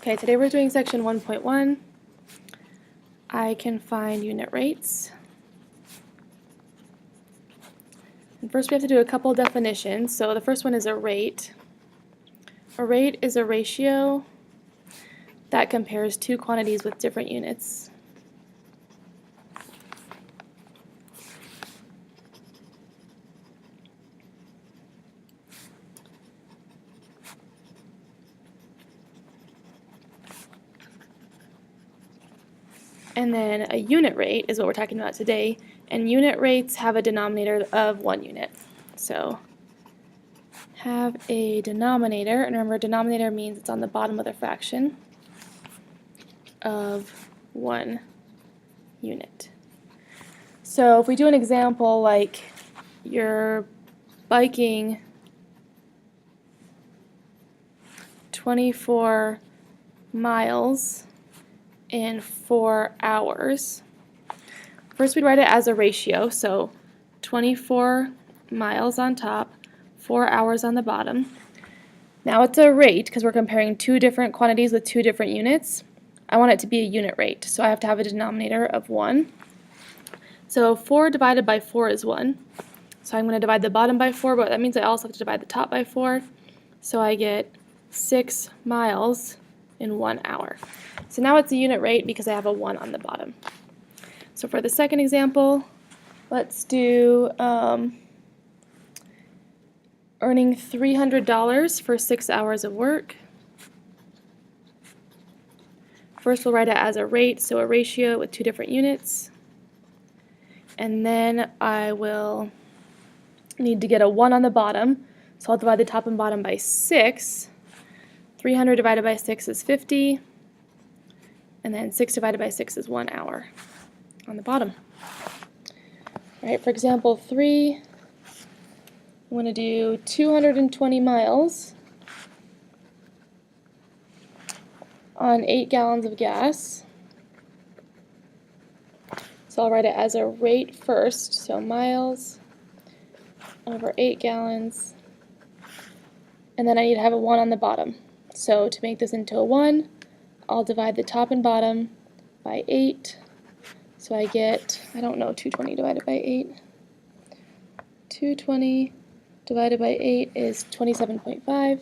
Okay, today we're doing section 1.1. I can find unit rates. And first we have to do a couple definitions. So the first one is a rate. A rate is a ratio that compares two quantities with different units. And then a unit rate is what we're talking about today, and unit rates have a denominator of 1 unit. So have a denominator, and remember denominator means it's on the bottom of the fraction, of 1 unit. So if we do an example like you're biking 24 miles in 4 hours. First we'd write it as a ratio, so 24 miles on top, 4 hours on the bottom. Now it's a rate because we're comparing two different quantities with two different units. I want it to be a unit rate, so I have to have a denominator of 1. So 4 divided by 4 is 1. So I'm going to divide the bottom by 4, but that means I also have to divide the top by 4. So I get 6 miles in 1 hour. So now it's a unit rate because I have a 1 on the bottom. So for the second example, let's do earning $300 for 6 hours of work. First we'll write it as a rate, so a ratio with two different units. And then I will need to get a 1 on the bottom, so I'll divide the top and bottom by 6. 300 divided by 6 is 50, and then 6 divided by 6 is 1 hour on the bottom. All right, for example 3, I'm going to do 220 miles on 8 gallons of gas. So I'll write it as a rate first, so miles over 8 gallons, and then I need to have a 1 on the bottom. So to make this into a 1, I'll divide the top and bottom by 8. So I get, I don't know, 220 divided by 8. 220 divided by 8 is 27.5.